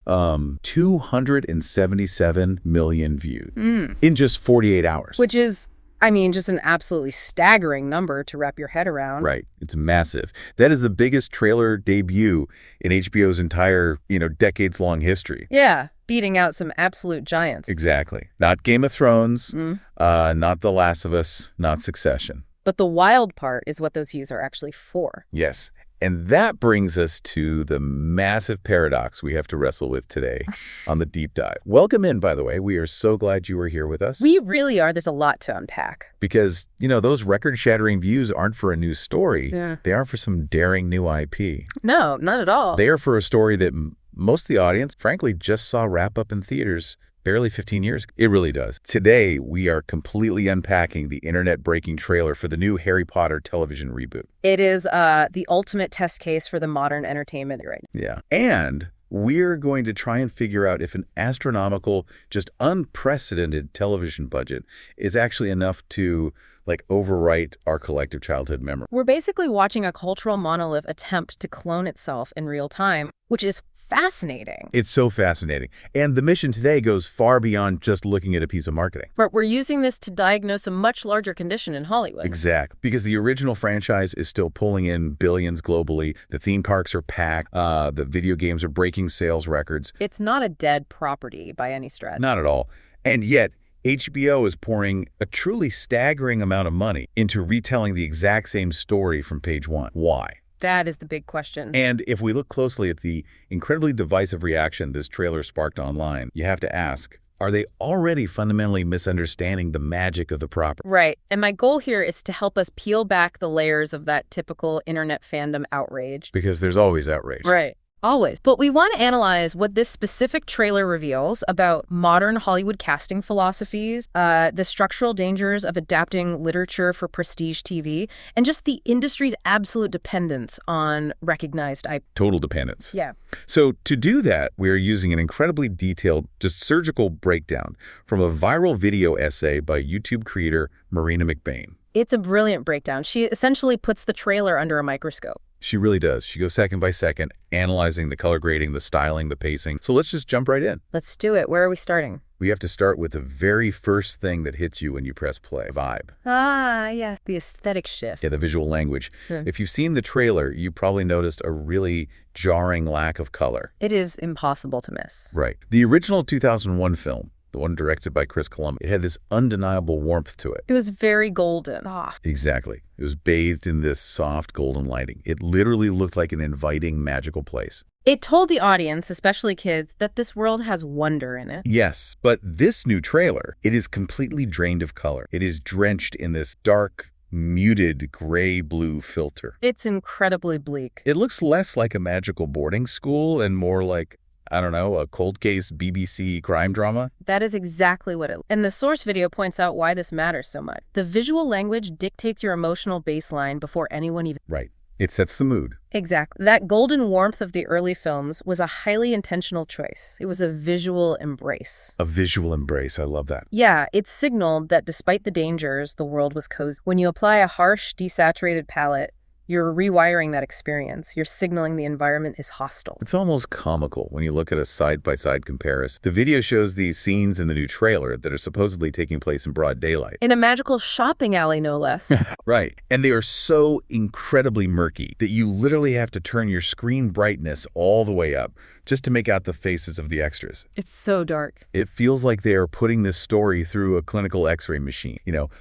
277 million views in just 48 hours. Which is, I mean, just an absolutely staggering number to wrap your head around. Right. It's massive. That is the biggest trailer debut in HBO's entire, decades-long history. Yeah, beating out some absolute giants. Exactly. Not Game of Thrones, not The Last of Us, not Succession. But the wild part is what those views are actually for. Yes. And that brings us to the massive paradox we have to wrestle with today on the deep dive. Welcome in, by the way. We are so glad you were here with us. We really are. There's a lot to unpack. Because, those record-shattering views aren't for a new story. Yeah. They are for some daring new IP. No, not at all. They are for a story that most of the audience, frankly, just saw wrap up in theaters barely 15 years ago. It really does. Today, we are completely unpacking the internet-breaking trailer for the new Harry Potter television reboot. It is the ultimate test case for the modern entertainment right now. Yeah. And we're going to try and figure out if an astronomical, just unprecedented television budget is actually enough to overwrite our collective childhood memory. We're basically watching a cultural monolith attempt to clone itself in real time, which is fascinating. It's so fascinating. And the mission today goes far beyond just looking at a piece of marketing. But we're using this to diagnose a much larger condition in Hollywood. Exactly. Because the original franchise is still pulling in billions globally. The theme parks are packed. The video games are breaking sales records. It's not a dead property by any stretch. Not at all. And yet, HBO is pouring a truly staggering amount of money into retelling the exact same story from page one. Why? That is the big question. And if we look closely at the incredibly divisive reaction this trailer sparked online, you have to ask, are they already fundamentally misunderstanding the magic of the property? Right. And my goal here is to help us peel back the layers of that typical internet fandom outrage. Because there's always outrage. Right. Always. But we want to analyze what this specific trailer reveals about modern Hollywood casting philosophies, the structural dangers of adapting literature for prestige TV, and just the industry's absolute dependence on recognized IP. Total dependence. Yeah. So to do that, we are using an incredibly detailed, just surgical breakdown from a viral video essay by YouTube creator Marina McBain. It's a brilliant breakdown. She essentially puts the trailer under a microscope. She really does. She goes second by second, analyzing the color grading, the styling, the pacing. So let's just jump right in. Let's do it. Where are we starting? We have to start with the very first thing that hits you when you press play. Vibe. Ah, yes. The aesthetic shift. Yeah, the visual language. If you've seen the trailer, you probably noticed a really jarring lack of color. It is impossible to miss. Right. The original 2001 film, the one directed by Chris Columbus, it had this undeniable warmth to it. It was very golden. Soft. Exactly. It was bathed in this soft golden lighting. It literally looked like an inviting, magical place. It told the audience, especially kids, that this world has wonder in it. Yes, but this new trailer, it is completely drained of color. It is drenched in this dark, muted gray-blue filter. It's incredibly bleak. It looks less like a magical boarding school and more like, I don't know, a cold case BBC crime drama? That is exactly what it... And the source video points out why this matters so much. The visual language dictates your emotional baseline before anyone even... Right. It sets the mood. Exactly. That golden warmth of the early films was a highly intentional choice. It was a visual embrace. A visual embrace. I love that. Yeah, it signaled that despite the dangers, the world was cozy. When you apply a harsh, desaturated palette, you're rewiring that experience. You're signaling the environment is hostile. It's almost comical when you look at a side-by-side comparison. The video shows these scenes in the new trailer that are supposedly taking place in broad daylight. In a magical shopping alley, no less. Right. And they are so incredibly murky that you literally have to turn your screen brightness all the way up just to make out the faces of the extras. It's so dark. It feels like they are putting this story through a clinical x-ray machine.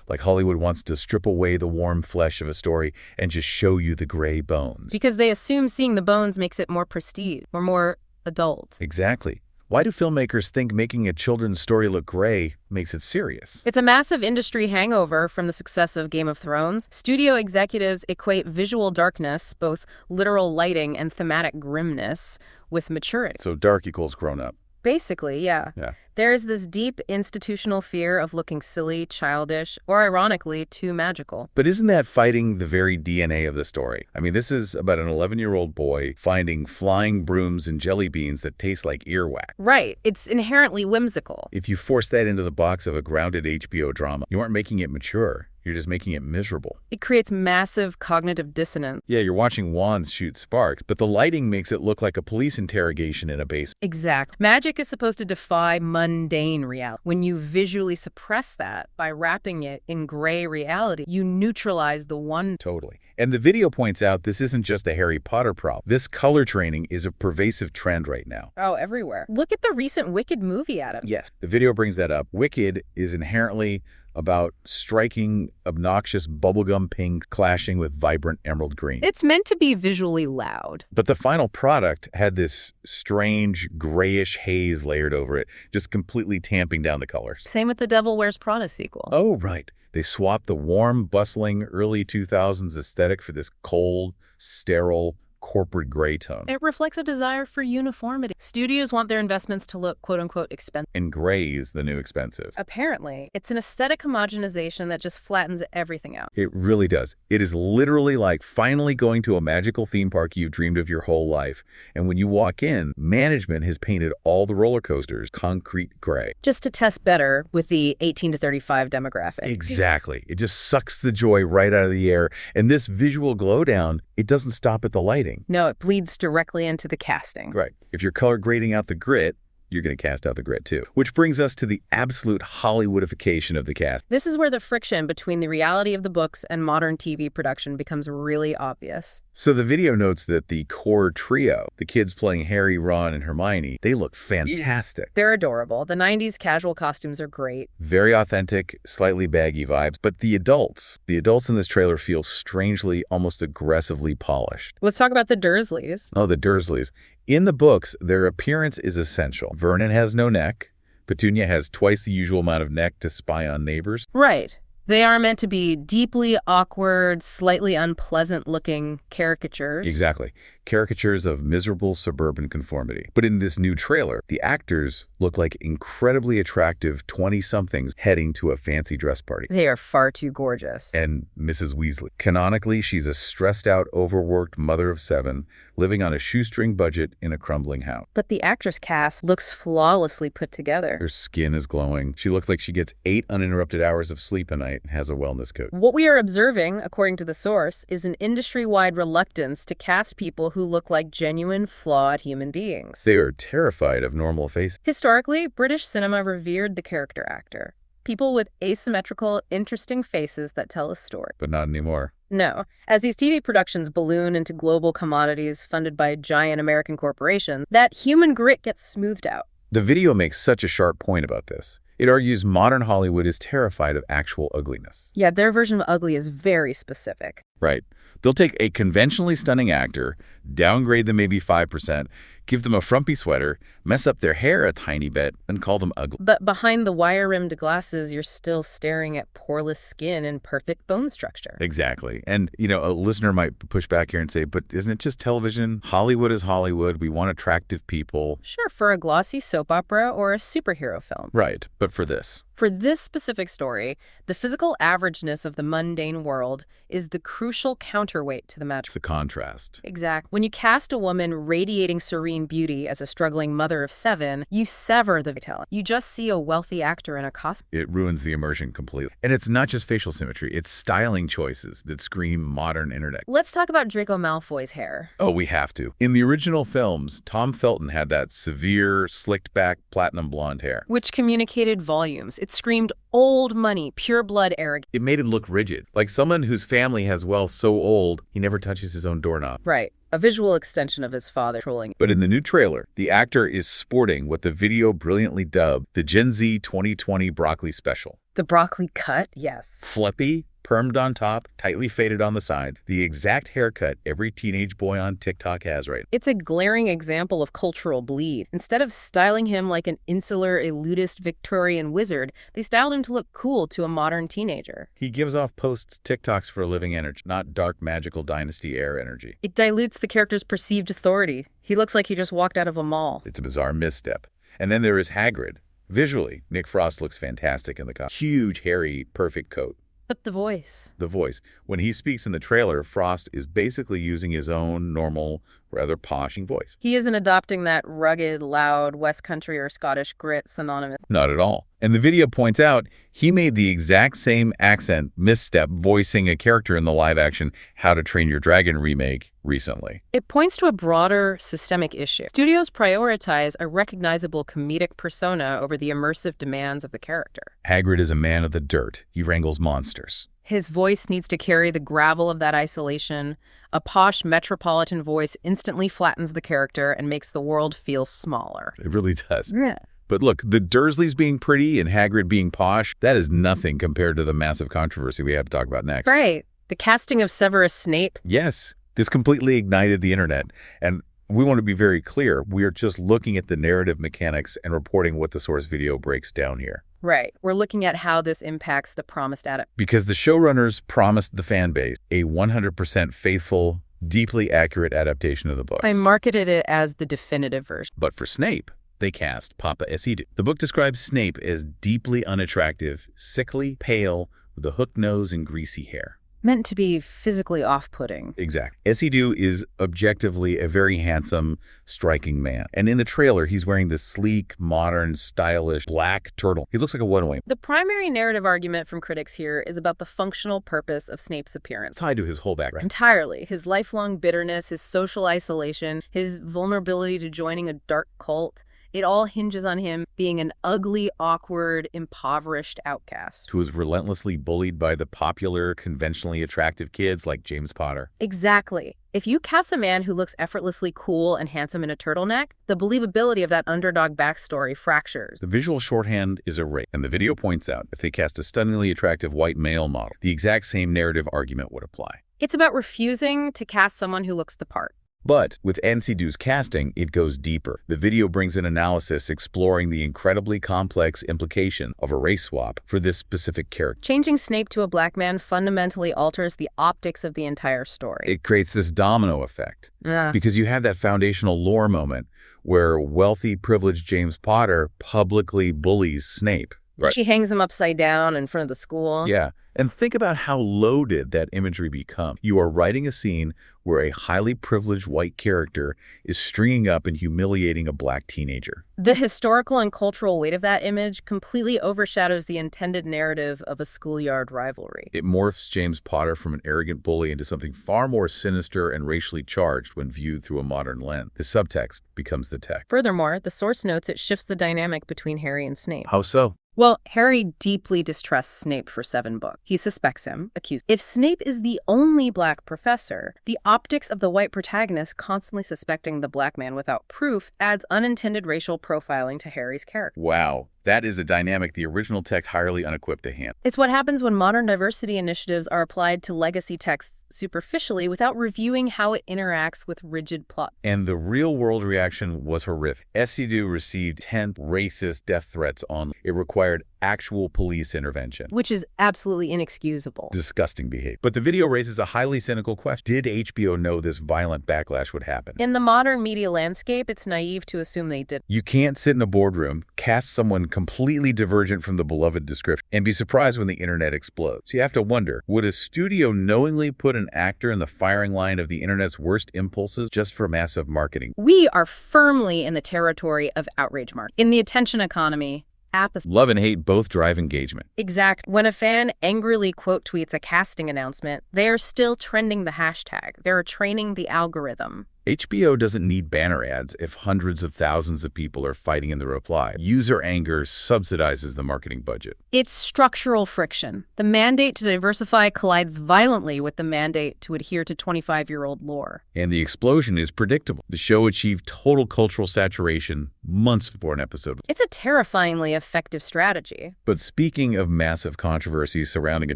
Like Hollywood wants to strip away the warm flesh of a story and just show you the gray bones. Because they assume seeing the bones makes it more prestige or more adult. Exactly. Why do filmmakers think making a children's story look gray makes it serious? It's a massive industry hangover from the success of Game of Thrones. Studio executives equate visual darkness, both literal lighting and thematic grimness, with maturity. So dark equals grown up. Basically, yeah. There is this deep institutional fear of looking silly, childish, or ironically, too magical. But isn't that fighting the very DNA of the story? I mean, this is about an 11-year-old boy finding flying brooms and jelly beans that taste like earwax. Right. It's inherently whimsical. If you force that into the box of a grounded HBO drama, you aren't making it mature. You're just making it miserable. It creates massive cognitive dissonance. Yeah, you're watching wands shoot sparks, but the lighting makes it look like a police interrogation in a basement. Exactly. Magic is supposed to defy mundane reality. When you visually suppress that by wrapping it in gray reality, you neutralize the wonder. Totally. And the video points out this isn't just a Harry Potter problem. This color training is a pervasive trend right now. Oh, everywhere. Look at the recent Wicked movie, Adam. Yes, the video brings that up. Wicked is inherently about striking, obnoxious bubblegum pink clashing with vibrant emerald green. It's meant to be visually loud. But the final product had this strange grayish haze layered over it, just completely tamping down the colors. Same with the Devil Wears Prada sequel. Oh, right. They swapped the warm, bustling early 2000s aesthetic for this cold, sterile, corporate gray tone. It reflects a desire for uniformity. Studios want their investments to look quote-unquote expensive. And gray is the new expensive. Apparently, it's an aesthetic homogenization that just flattens everything out. It really does. It is literally like finally going to a magical theme park you've dreamed of your whole life. And when you walk in, management has painted all the roller coasters concrete gray. Just to test better with the 18 to 35 demographic. Exactly. It just sucks the joy right out of the air. And this visual glow down, it doesn't stop at the lighting. No, it bleeds directly into the casting. Right. If you're color grading out the grit, you're going to cast out the grit too. Which brings us to the absolute Hollywoodification of the cast. This is where the friction between the reality of the books and modern TV production becomes really obvious. So the video notes that the core trio, the kids playing Harry, Ron, and Hermione, they look fantastic. They're adorable. The 90s casual costumes are great. Very authentic, slightly baggy vibes. But the adults in this trailer feel strangely, almost aggressively polished. Let's talk about the Dursleys. Oh, the Dursleys. In the books, their appearance is essential. Vernon has no neck. Petunia has twice the usual amount of neck to spy on neighbors. Right. They are meant to be deeply awkward, slightly unpleasant-looking caricatures. Exactly. Caricatures of miserable suburban conformity. But in this new trailer, the actors look like incredibly attractive 20-somethings heading to a fancy dress party. They are far too gorgeous. And Mrs. Weasley. Canonically, she's a stressed-out, overworked mother of 7, living on a shoestring budget in a crumbling house. But the actress cast looks flawlessly put together. Her skin is glowing. She looks like she gets 8 uninterrupted hours of sleep a night and has a wellness coach. What we are observing, according to the source, is an industry-wide reluctance to cast people who look like genuine, flawed human beings. They are terrified of normal faces. Historically, British cinema revered the character actor. People with asymmetrical, interesting faces that tell a story. But not anymore. No. As these TV productions balloon into global commodities funded by giant American corporations, that human grit gets smoothed out. The video makes such a sharp point about this. It argues modern Hollywood is terrified of actual ugliness. Yeah, their version of ugly is very specific. Right. They'll take a conventionally stunning actor, downgrade them maybe 5%, give them a frumpy sweater, mess up their hair a tiny bit, and call them ugly. But behind the wire-rimmed glasses, you're still staring at poreless skin and perfect bone structure. Exactly. And, a listener might push back here and say, but isn't it just television? Hollywood is Hollywood. We want attractive people. Sure, for a glossy soap opera or a superhero film. Right. But for this. For this specific story, the physical averageness of the mundane world is the crucial counterweight to the magic. It's the contrast. Exactly. When you cast a woman radiating serene beauty as a struggling mother of 7, you sever the talent. You just see a wealthy actor in a costume. It ruins the immersion completely. And it's not just facial symmetry. It's styling choices that scream modern internet. Let's talk about Draco Malfoy's hair. Oh, we have to. In the original films, Tom Felton had that severe, slicked-back, platinum blonde hair. Which communicated volumes. It screamed old money, pure blood arrogance. It made him look rigid, like someone whose family has wealth so old he never touches his own doorknob. Right. A visual extension of his father trolling. But in the new trailer, the actor is sporting what the video brilliantly dubbed the Gen Z 2020 broccoli special. The broccoli cut? Yes. Flippy, permed on top, tightly faded on the sides. The exact haircut every teenage boy on TikTok has right now. It's a glaring example of cultural bleed. Instead of styling him like an insular, elitist Victorian wizard, they styled him to look cool to a modern teenager. He gives off posts TikToks for a living energy, not dark magical dynasty era energy. It dilutes the character's perceived authority. He looks like he just walked out of a mall. It's a bizarre misstep. And then there is Hagrid. Visually, Nick Frost looks fantastic in the costume. Huge, hairy, perfect coat. But the voice. The voice. When he speaks in the trailer, Frost is basically using his own normal, rather poshing voice. He isn't adopting that rugged, loud West Country or Scottish grit synonymous. Not at all. And the video points out he made the exact same accent misstep voicing a character in the live-action How to Train Your Dragon remake recently. It points to a broader systemic issue. Studios prioritize a recognizable comedic persona over the immersive demands of the character. Hagrid is a man of the dirt. He wrangles monsters. His voice needs to carry the gravel of that isolation. A posh metropolitan voice instantly flattens the character and makes the world feel smaller. It really does. Yeah. But look, the Dursleys being pretty and Hagrid being posh, that is nothing compared to the massive controversy we have to talk about next. Right. The casting of Severus Snape. Yes. This completely ignited the internet. And we want to be very clear. We are just looking at the narrative mechanics and reporting what the source video breaks down here. Right. We're looking at how this impacts the promised adaptation. Because the showrunners promised the fan base a 100% faithful, deeply accurate adaptation of the books. I marketed it as the definitive version. But for Snape, they cast Papa Esidu. The book describes Snape as deeply unattractive, sickly, pale, with a hooked nose and greasy hair. Meant to be physically off-putting. Exactly. Esidu is objectively a very handsome, striking man. And in the trailer, he's wearing this sleek, modern, stylish, black turtle. He looks like a one-way. The primary narrative argument from critics here is about the functional purpose of Snape's appearance. Tied to his whole background. Entirely. His lifelong bitterness, his social isolation, his vulnerability to joining a dark cult. It all hinges on him being an ugly, awkward, impoverished outcast. Who was relentlessly bullied by the popular, conventionally attractive kids like James Potter. Exactly. If you cast a man who looks effortlessly cool and handsome in a turtleneck, the believability of that underdog backstory fractures. The visual shorthand is a rape, and the video points out if they cast a stunningly attractive white male model, the exact same narrative argument would apply. It's about refusing to cast someone who looks the part. But with Ensidu's casting, it goes deeper. The video brings an analysis exploring the incredibly complex implication of a race swap for this specific character. Changing Snape to a black man fundamentally alters the optics of the entire story. It creates this domino effect because you have that foundational lore moment where wealthy, privileged James Potter publicly bullies Snape. Right. She hangs him upside down in front of the school. Yeah. And think about how loaded that imagery becomes. You are writing a scene where a highly privileged white character is stringing up and humiliating a black teenager. The historical and cultural weight of that image completely overshadows the intended narrative of a schoolyard rivalry. It morphs James Potter from an arrogant bully into something far more sinister and racially charged when viewed through a modern lens. The subtext becomes the text. Furthermore, the source notes it shifts the dynamic between Harry and Snape. How so? Well, Harry deeply distrusts Snape for 7 books. He suspects him, accused. If Snape is the only black professor, the optics of the white protagonist constantly suspecting the black man without proof adds unintended racial profiling to Harry's character. Wow. That is a dynamic the original text entirely unequipped to handle. It's what happens when modern diversity initiatives are applied to legacy texts superficially without reviewing how it interacts with rigid plot. And the real-world reaction was horrific. Esidu received 10 racist death threats online. It required actual police intervention. Which is absolutely inexcusable. Disgusting behavior. But the video raises a highly cynical question. Did HBO know this violent backlash would happen? In the modern media landscape, it's naive to assume they did. You can't sit in a boardroom, cast someone completely divergent from the beloved description, and be surprised when the internet explodes. You have to wonder, would a studio knowingly put an actor in the firing line of the internet's worst impulses just for massive marketing? We are firmly in the territory of outrage marketing. In the attention economy, apathy. Love and hate both drive engagement. Exact. When a fan angrily quote tweets a casting announcement, they are still trending the hashtag. They're training the algorithm. HBO doesn't need banner ads if hundreds of thousands of people are fighting in the reply. User anger subsidizes the marketing budget. It's structural friction. The mandate to diversify collides violently with the mandate to adhere to 25-year-old lore. And the explosion is predictable. The show achieved total cultural saturation months before an episode. It's a terrifyingly effective strategy. But speaking of massive controversies surrounding a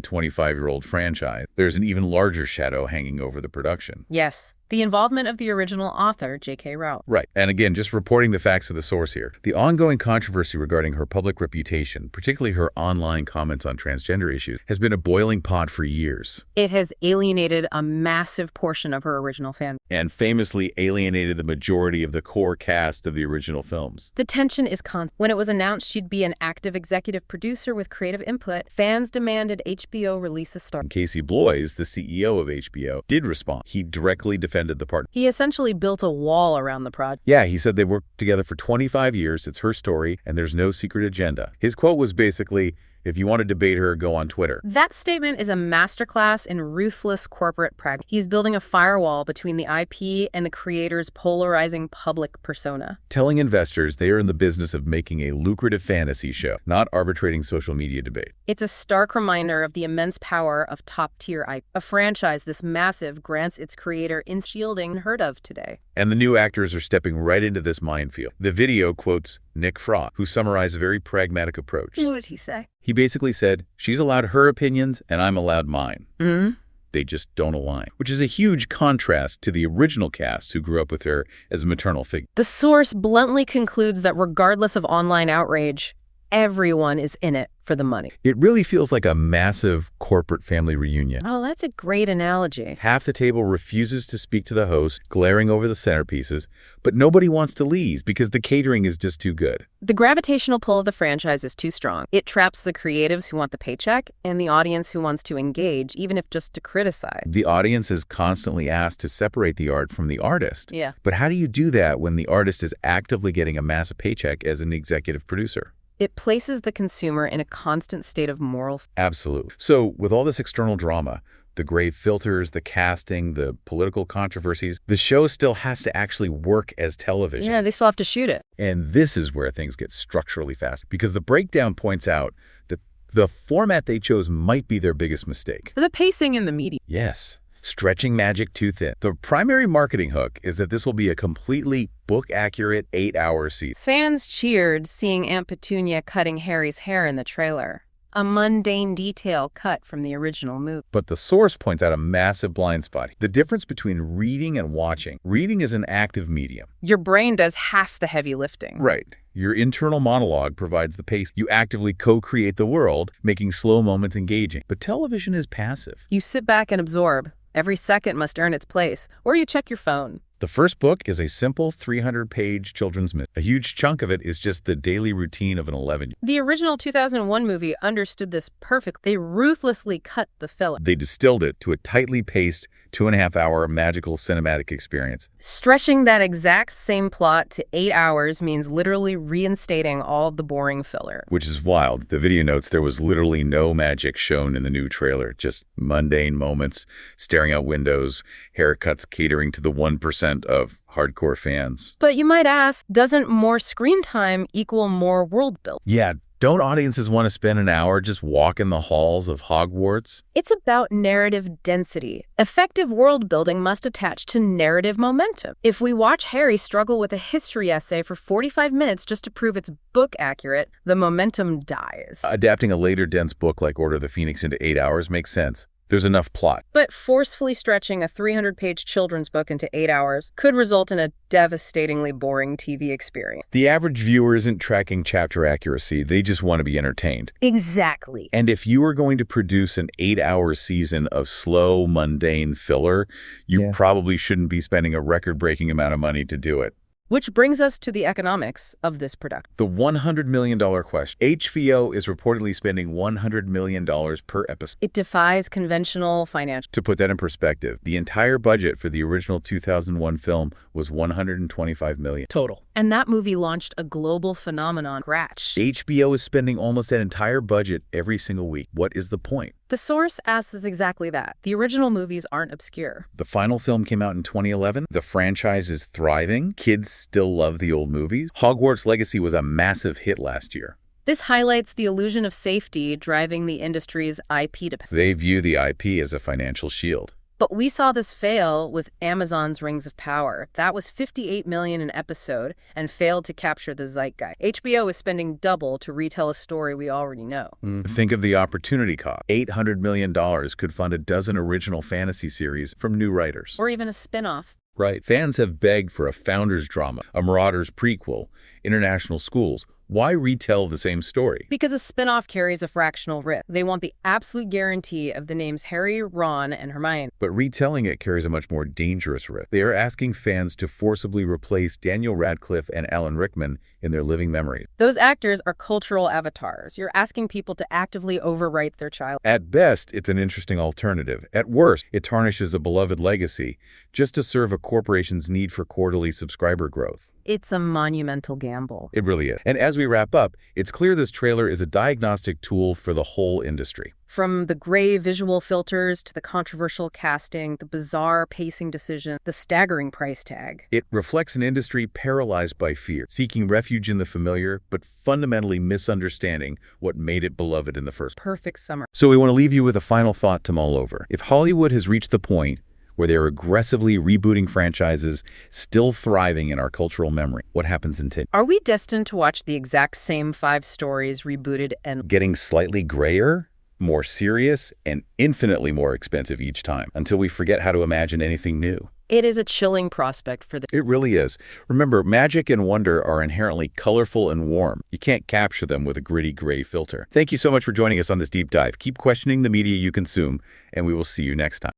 25-year-old franchise, there's an even larger shadow hanging over the production. Yes. The involvement of the original author, J.K. Rowling. Right. And again, just reporting the facts of the source here. The ongoing controversy regarding her public reputation, particularly her online comments on transgender issues, has been a boiling pot for years. It has alienated a massive portion of her original fan. And famously alienated the majority of the core cast of the original films. The tension is constant. When it was announced she'd be an active executive producer with creative input, fans demanded HBO release a star. Casey Bloys, the CEO of HBO, did respond. He directly defended defended the partnership. He essentially built a wall around the project. Yeah, he said they worked together for 25 years. It's her story, and there's no secret agenda. His quote was basically, if you want to debate her, go on Twitter. That statement is a masterclass in ruthless corporate pragmatism. He's building a firewall between the IP and the creator's polarizing public persona. Telling investors they are in the business of making a lucrative fantasy show, not arbitrating social media debate. It's a stark reminder of the immense power of top-tier IP. A franchise this massive grants its creator in shielding unheard of today. And the new actors are stepping right into this minefield. The video quotes Nick Frost, who summarized a very pragmatic approach. What did he say? He basically said, she's allowed her opinions and I'm allowed mine. Mm-hmm. They just don't align, which is a huge contrast to the original cast who grew up with her as a maternal figure. The source bluntly concludes that regardless of online outrage, everyone is in it for the money. It really feels like a massive corporate family reunion. Oh, that's a great analogy. Half the table refuses to speak to the host, glaring over the centerpieces, but nobody wants to leave because the catering is just too good. The gravitational pull of the franchise is too strong. It traps the creatives who want the paycheck and the audience who wants to engage, even if just to criticize. The audience is constantly asked to separate the art from the artist. Yeah. But how do you do that when the artist is actively getting a massive paycheck as an executive producer? It places the consumer in a constant state of moral. Absolutely. So with all this external drama, the grave filters, the casting, the political controversies, the show still has to actually work as television. Yeah, they still have to shoot it. And this is where things get structurally fast, because the breakdown points out that the format they chose might be their biggest mistake. The pacing in the media. Yes. Stretching magic too thin. The primary marketing hook is that this will be a completely book-accurate 8-hour season. Fans cheered seeing Aunt Petunia cutting Harry's hair in the trailer. A mundane detail cut from the original movie. But the source points out a massive blind spot. The difference between reading and watching. Reading is an active medium. Your brain does half the heavy lifting. Right. Your internal monologue provides the pace. You actively co-create the world, making slow moments engaging. But television is passive. You sit back and absorb. Every second must earn its place, or you check your phone. The first book is a simple 300-page children's mystery. A huge chunk of it is just the daily routine of an 11-year-old. The original 2001 movie understood this perfectly. They ruthlessly cut the filler. They distilled it to a tightly paced 2.5-hour magical cinematic experience. Stretching that exact same plot to 8 hours means literally reinstating all of the boring filler. Which is wild. The video notes there was literally no magic shown in the new trailer, just mundane moments, staring out windows, haircuts catering to the 1% of hardcore fans. But you might ask, doesn't more screen time equal more world build? Yeah, don't audiences want to spend an hour just walking the halls of Hogwarts? It's about narrative density. Effective world building must attach to narrative momentum. If we watch Harry struggle with a history essay for 45 minutes just to prove it's book accurate, the momentum dies. Adapting a later dense book like Order of the Phoenix into 8 hours makes sense. There's enough plot. But forcefully stretching a 300-page children's book into 8 hours could result in a devastatingly boring TV experience. The average viewer isn't tracking chapter accuracy. They just want to be entertained. Exactly. And if you are going to produce an 8-hour season of slow, mundane filler, you probably shouldn't be spending a record-breaking amount of money to do it. Which brings us to the economics of this production. The $100 million question. HBO is reportedly spending $100 million per episode. It defies conventional financial. To put that in perspective, the entire budget for the original 2001 film was $125 million. Total. And that movie launched a global phenomenon. Scratch. HBO is spending almost that entire budget every single week. What is the point? The source asks us exactly that. The original movies aren't obscure. The final film came out in 2011. The franchise is thriving. Kids still love the old movies. Hogwarts Legacy was a massive hit last year. This highlights the illusion of safety driving the industry's IP dependence. They view the IP as a financial shield. But we saw this fail with Amazon's Rings of Power. That was $58 million an episode and failed to capture the zeitgeist. HBO is spending double to retell a story we already know. Think of the opportunity cost. $800 million could fund a dozen original fantasy series from new writers. Or even a spin-off. Right. Fans have begged for a Founders drama, a Marauders prequel, international schools. Why retell the same story? Because a spin-off carries a fractional risk. They want the absolute guarantee of the names Harry, Ron, and Hermione. But retelling it carries a much more dangerous risk. They are asking fans to forcibly replace Daniel Radcliffe and Alan Rickman in their living memories. Those actors are cultural avatars. You're asking people to actively overwrite their child. At best, it's an interesting alternative. At worst, it tarnishes a beloved legacy just to serve a corporation's need for quarterly subscriber growth. It's a monumental gamble. It really is. And as we wrap up, it's clear this trailer is a diagnostic tool for the whole industry. From the gray visual filters to the controversial casting, the bizarre pacing decision, the staggering price tag. It reflects an industry paralyzed by fear, seeking refuge in the familiar, but fundamentally misunderstanding what made it beloved in the first place. Perfect summary. So we want to leave you with a final thought to mull over. If Hollywood has reached the point where they're aggressively rebooting franchises still thriving in our cultural memory, what happens in 10? Are we destined to watch the exact same 5 stories rebooted and Getting slightly grayer, more serious, and infinitely more expensive each time, until we forget how to imagine anything new? It is a chilling prospect for the... It really is. Remember, magic and wonder are inherently colorful and warm. You can't capture them with a gritty gray filter. Thank you so much for joining us on this deep dive. Keep questioning the media you consume, and we will see you next time.